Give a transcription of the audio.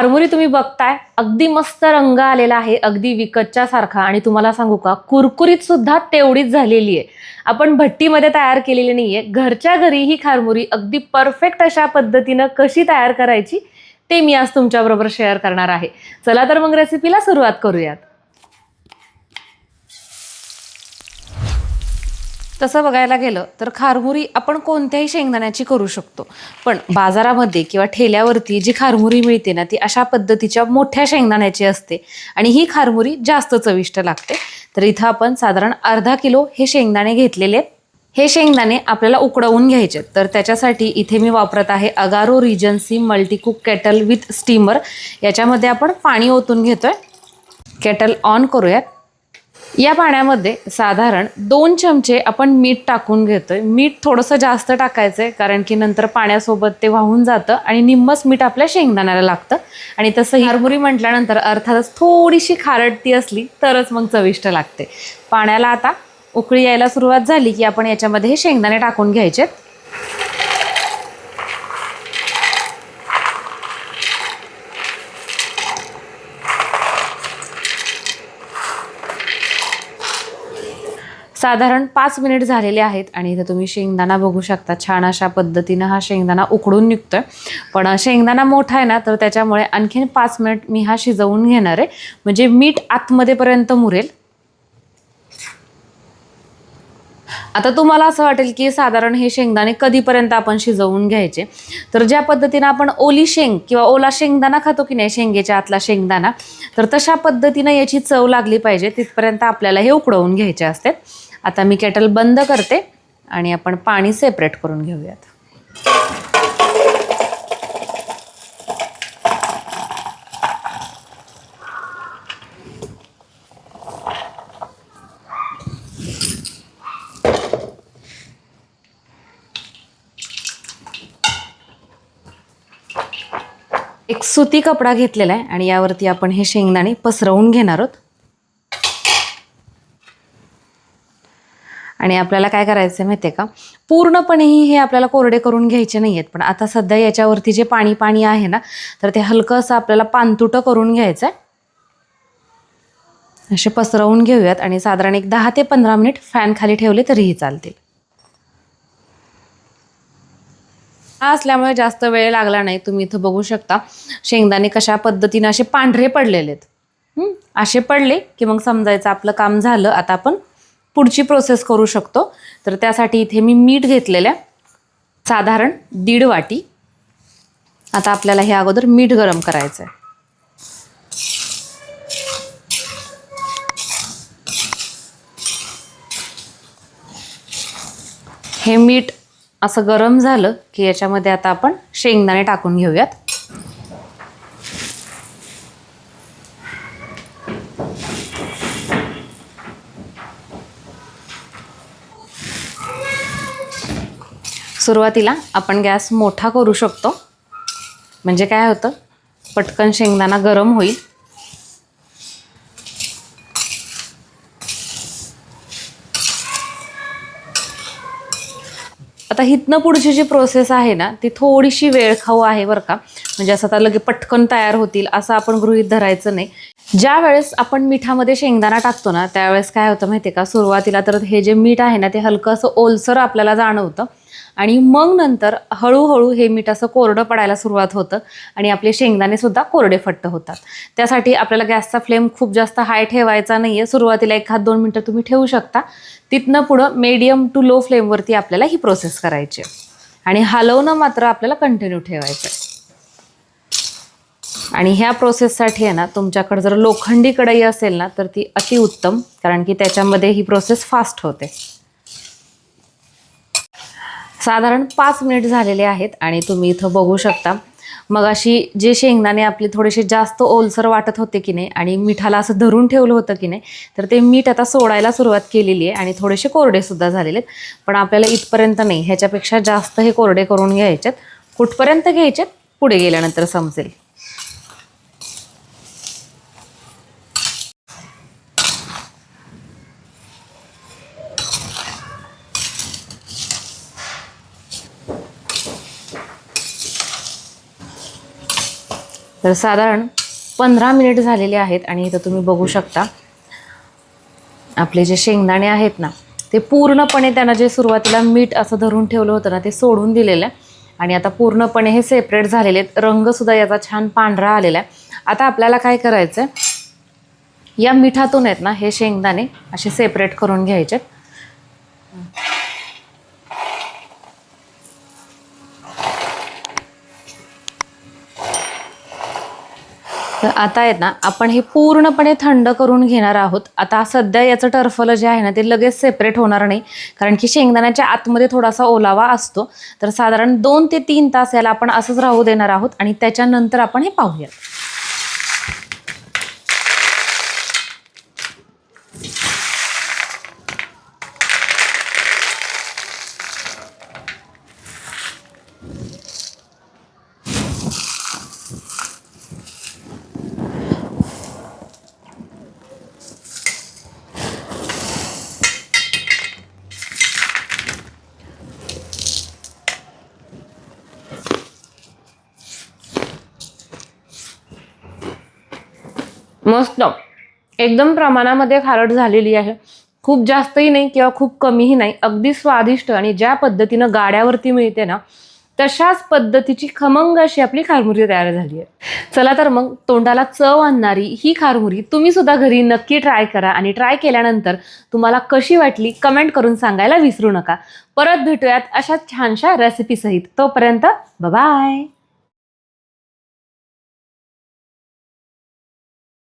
खारमुरी तुम्ही बघताय, अगदी मस्त रंग आलेला आहे, अगदी विकतच्या सारखा. आणि तुम्हाला सांगू का, कुरकुरीत सुद्धा तेवढीच झालेली आहे. आपण भट्टीमध्ये तयार केलेली नाहीये. घरच्या घरी ही खारमुरी अगदी परफेक्ट अशा पद्धतीनं कशी तयार करायची ते मी आज तुमच्याबरोबर शेअर करणार आहे. चला तर मग रेसिपीला सुरुवात करूयात. तसं बघायला गेलं तर खारमुरी आपण कोणत्याही शेंगदाण्याची करू शकतो, पण बाजारामध्ये किंवा ठेल्यावरती जी खारमुरी मिळते ना, ती अशा पद्धतीच्या मोठ्या शेंगदाण्याची असते आणि ही खारमुरी जास्त चविष्ट लागते. तर इथं आपण साधारण अर्धा किलो हे शेंगदाणे घेतलेले आहेत. हे शेंगदाणे आपल्याला उकडवून घ्यायचे, तर त्याच्यासाठी इथे मी वापरत आहे Agaro Regency multicook kettle with steamer. याच्यामध्ये आपण पाणी ओतून घेतोय. केटल ऑन करूयात. या पाण्यामध्ये साधारण 2 चमचे आपण मीठ टाकून घेतोय. मीठ थोडंसं जास्त टाकायचंय, कारण की नंतर पाण्यासोबत ते वाहून जातं आणि निम्मच मीठ आपल्या शेंगदाण्याला लागतं. आणि तसं खारमुरी म्हटल्यानंतर अर्थातच थोडीशी खारटती असली तरच मग चविष्ट लागते. पाण्याला आता उकळी यायला सुरुवात झाली की आपण याच्यामध्ये हे शेंगदाणे टाकून घ्यायचे. साधारण 5 मिनिट झालेले आहेत आणि इथे तुम्ही शेंगदाणा बघू शकता. छान अशा पद्धतीनं हा शेंगदाणा उकडून निघतोय. पण शेंगदाणा मोठा आहे ना, तर त्याच्यामुळे आणखीन 5 मिनिट मी हा शिजवून घेणार आहे, म्हणजे मीठ आतमध्ये पर्यंत मुरेल. आता तुम्हाला असं वाटेल की साधारण हे शेंगदाणे कधीपर्यंत आपण शिजवून घ्यायचे, तर ज्या पद्धतीनं आपण ओली शेंग किंवा ओला शेंगदाणा खातो की नाही, शेंगेच्या आतला शेंगदाणा, तर तशा पद्धतीनं याची चव लागली पाहिजे तिथपर्यंत आपल्याला हे उकडवून घ्यायचे असते. आता मी केटल बंद करते आणि आपण पाणी सेपरेट करून घेऊयात. एक सुती कपडा घेतलेला आहे आणि यावरती आपण हे शेंगदाणे पसरवून घेणार आहोत. आणि आपल्याला काय करायचं माहिती आहे का, पूर्णपणेही हे आपल्याला कोरडे करून घ्यायचे नाही आहेत, पण आता सध्या याच्यावरती जे पाणी पाणी आहे ना, तर ते हलकं असं आपल्याला पानतुटं करून घ्यायचं आहे. असे पसरवून घेऊयात आणि साधारण एक 10 ते 15 मिनिट फॅन खाली ठेवले तरीही चालतील. हा असल्यामुळे जास्त वेळ लागला नाही. तुम्ही इथं बघू शकता शेंगदाणे कशा पद्धतीने असे पांढरे पडलेले आहेत. असे पडले की मग समजायचं आपलं काम झालं. आता आपण पुढची प्रोसेस करू शकतो. तर त्यासाठी इथे मी मीठ घेतलेलं आहे, साधारण 1.5 वाटी. आता आपल्याला हे अगोदर मीठ गरम करायचं आहे. हे मीठ असं गरम झालं की याच्यामध्ये आता आपण शेंगदाणे टाकून घेऊयात. सुरुवातीला आपण गॅस मोठा करू शकतो, म्हणजे काय होतं, पटकन शेंगदाणा गरम होईल. आता हितनं पुढची जी प्रोसेस आहे ना, ती थोडीशी वेळखाऊ आहे बरं का. म्हणजे असं आता लगे पटकन तयार होतील असं आपण गृहीत धरायचं नाही. ज्या वेळेस आपण मिठामध्ये शेंगदाणा टाकतो ना, त्यावेळेस काय होतं माहिती आहे का, सुरुवातीला तर हे जे मीठ आहे ना, ते हलकं असं ओलसर आपल्याला जाणवतं आणि मग नंतर हळूहळू हे मीठ असं कोरडं पडायला सुरुवात होतं आणि आपले शेंगदाणे सुद्धा कोरडे फट्ट होतात. त्यासाठी आपल्याला गॅसचा फ्लेम खूप जास्त हाय ठेवायचा नाही आहे. सुरुवातीला 1-2 मिनटं तुम्ही ठेवू शकता. तिथनं पुढं मीडियम टू लो फ्लेमवरती आपल्याला ही प्रोसेस करायची आहे आणि हलवणं मात्र आपल्याला कंटिन्यू ठेवायचं आहे. आणि ह्या प्रोसेससाठी आहे ना, तुमच्याकडे जर लोखंडी कढई असेल ना, तर ती अतिउत्तम, कारण की त्याच्यामध्ये ही प्रोसेस फास्ट होते. साधारण 5 मिनिट झालेले आहेत आणि तुम्ही इथं बघू शकता, मग अशी जे शेंगदाणे आपले थोडेसे जास्त ओलसर वाटत होते की नाही आणि मिठाला असं धरून ठेवलं होतं की नाही, तर ते मीठ आता सोडायला सुरुवात केलेली आहे आणि थोडेसे कोरडे सुद्धा झालेले आहेत. पण आपल्याला इथपर्यंत नाही, ह्याच्यापेक्षा जास्त हे कोरडे करून घ्यायचेत. कुठपर्यंत घ्यायचेत पुढे गेल्यानंतर समजेल. तर साधारण 15 मिनिट झालेले आहेत आणि इथं तुम्ही बघू शकता आपले जे शेंगदाणे आहेत ना ते पूर्णपणे त्यांना जे सुरुवातीला मीठ असं धरून ठेवलं होतं ना ते सोडून दिलेलं आहे आणि आता पूर्णपणे हे सेपरेट झालेले आहेत. रंगसुद्धा याचा छान पांढरा आलेला आहे. आता आपल्याला काय करायचं आहे, या मिठातून आहेत ना हे शेंगदाणे असे सेपरेट करून घ्यायचे. तर आता आहेत ना आपण हे पूर्णपणे थंड करून घेणार आहोत. आता सध्या याचं टरफलं जे आहे ना ते लगेच सेपरेट होणार नाही, कारण की शेंगदाण्याच्या आतमध्ये थोडासा ओलावा असतो. तर साधारण 2 ते 3 तास याला आपण असंच राहू देणार आहोत आणि त्याच्यानंतर आपण हे पाहूया. मस्त एकदम प्रमाणामध्ये खारट झालेली आहे. खूप जास्तही नाही किंवा खूप कमीही नाही, अगदी स्वादिष्ट. आणि ज्या पद्धतीनं गाड्यावरती मिळते ना तशाच पद्धतीची खमंग अशी आपली खारमुरी तयार झाली आहे. चला तर मग तोंडाला चव आणणारी ही खारमुरी तुम्ही सुद्धा घरी नक्की ट्राय करा आणि ट्राय केल्यानंतर तुम्हाला कशी वाटली कमेंट करून सांगायला विसरू नका. परत भेटूयात अशा छानशा रेसिपी सहित. तोपर्यंत बाय.